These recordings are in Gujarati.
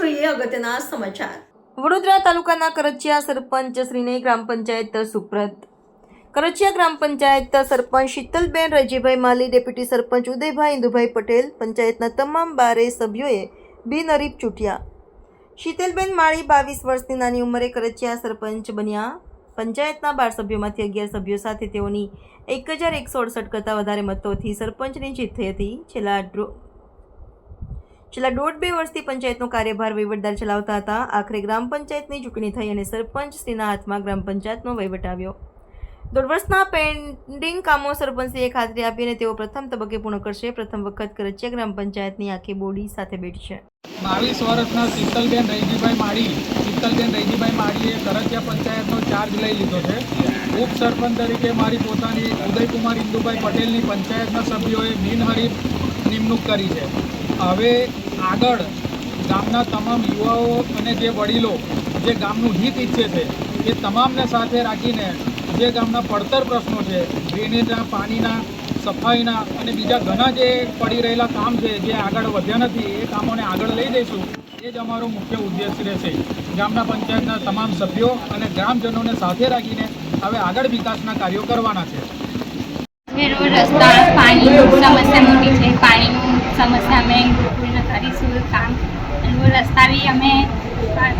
જોઈએ અગત્યના સમાચાર। વડોદરા તાલુકાના કરચિયા સરપંચ શ્રીને ગ્રામ પંચાયત સુપ્રત। કરચિયા ગ્રામ પંચાયત સરપંચ શીતલબેન રજીભાઈ માલી, ડેપ્યુટી સરપંચ ઉદયભાઈ ઇન્દુભાઈ પટેલ, પંચાયતના તમામ 12 સભ્યોએ બિનહરીફ ચૂંટ્યા। શીતલબેન માળી 22 વર્ષની નાની ઉંમરે કરચિયા સરપંચ બન્યા। પંચાયતના 12 સભ્યોમાંથી 11 સભ્યો સાથે તેઓની 1168 કરતાં વધારે મતોથી સરપંચની જીત થઈ હતી। છેલ્લા 1.5 વર્ષથી પંચાયતનો કાર્યભાર વહીવટદાર ચલાવતા હતા। આખરે ગ્રામ પંચાયતની ચૂંટણી થઈ અને સરપંચ શ્રીના હાથમાં ગ્રામ પંચાયતનો વહીવટ આવ્યો। 1.5 વર્ષના પેન્ડિંગ કામો સરપંચશ્રીએ ખાતરી આપી અને તેઓ પ્રથમ તબક્કે પૂર્ણ કરશે। પ્રથમ વખત કરચિયા ગ્રામ પંચાયતની આખી બોડી સાથે બેઠશે। 22 વર્ષના શીતલબેન રૈજીભાઈ માળીએ કરચિયા પંચાયતનો ચાર્જ લઈ લીધો છે। ઉપસરપંચ તરીકે મારી પોતાની ઉદયકુમાર ઇન્દુભાઈ પટેલની પંચાયતના સભ્યોએ બિનહરીફ નિમણૂક કરી છે। હવે આગળ ગામના તમામ યુવાઓ અને જે વડીલો જે ગામનું હિત ઈચ્છે છે એ તમામને સાથે રાખીને જે ગામના પડતર પ્રશ્નો છે, ડ્રેનેજના, પાણીના, સફાઈના અને બીજા ઘણા જે પડી રહેલા કામ છે જે આગળ વધ્યા નથી એ કામોને આગળ લઈ જઈશું, એ જ અમારો મુખ્ય ઉદ્દેશ રહેશે। ગામના પંચાયતના તમામ સભ્યો અને ગ્રામજનોને સાથે રાખીને હવે આગળ વિકાસના કાર્યો કરવાના છે। રોડ રસ્તા, પાણીની સમસ્યા મોટી છે। પાણીની સમસ્યા અમે પૂર્ણ કરીશું કામ, રોડ રસ્તા બી અમે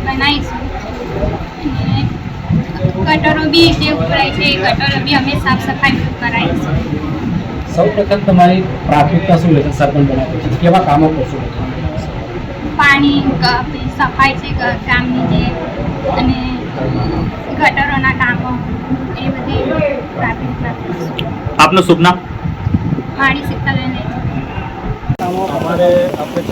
બનાવીશું અને ગટરો બી જે ઉભરાય છે એ ગટરો બી અમે સાફ સફાઈ કરાવીશું। સૌપ્રથમ તમારી પ્રાથમિકતા શું રહેશે? સરપંચ બન્યા પછી કેવા કામો કરશો? પાણી સફાઈ છે ગામની જે અને ગટરોના કામો એ બધી પ્રાથમિકતા કરીશું। આપનું શુભ નામ? મારી શીતલબેન।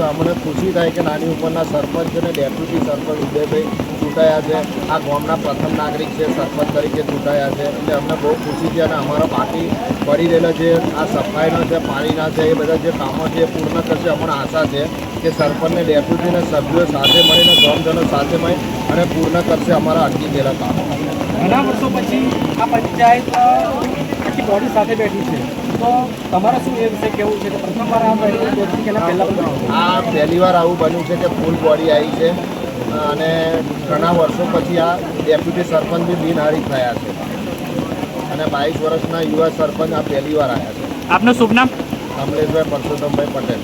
અમને ખુશી થાય કે નાની ઉંમરના સરપંચ અને ડેપ્યુટી સરપંચ ઉદયભાઈ ચૂંટાયા છે। આ ગામના પ્રથમ નાગરિક છે, સરપંચ તરીકે ચૂંટાયા છે, એટલે અમને બહુ ખુશી છે અને અમારો બાકી પડી રહેલા જે આ સફાઈના છે, પાણીના છે, એ બધા જે કામો છે એ પૂર્ણ કરશે। અમને આશા છે કે સરપંચને ડેપ્યુટીના સભ્યો સાથે મળીને ગ્રામજનો સાથે મળી અને પૂર્ણ કરશે અમારા અટકી ગયેલા કામો। ઘણા વર્ષો પછી આ પંચાયત આખી બોડી સાથે બેઠી છે, તો તમારે શું એ વિશે કહેવું છે કે પ્રથમવાર આ પહેલી વાર આવું બન્યું છે કે ફૂલ બોડી આવી છે અને ઘણા વર્ષો પછી આ ડેપ્યુટી સરપંચ બી બિનહરીફ થયા છે અને 22 વર્ષના યુવા સરપંચ આ પહેલી વાર આવ્યા છે। આપનું શુભ નામ? કમલેશભાઈ પરસોત્તમભાઈ પટેલ।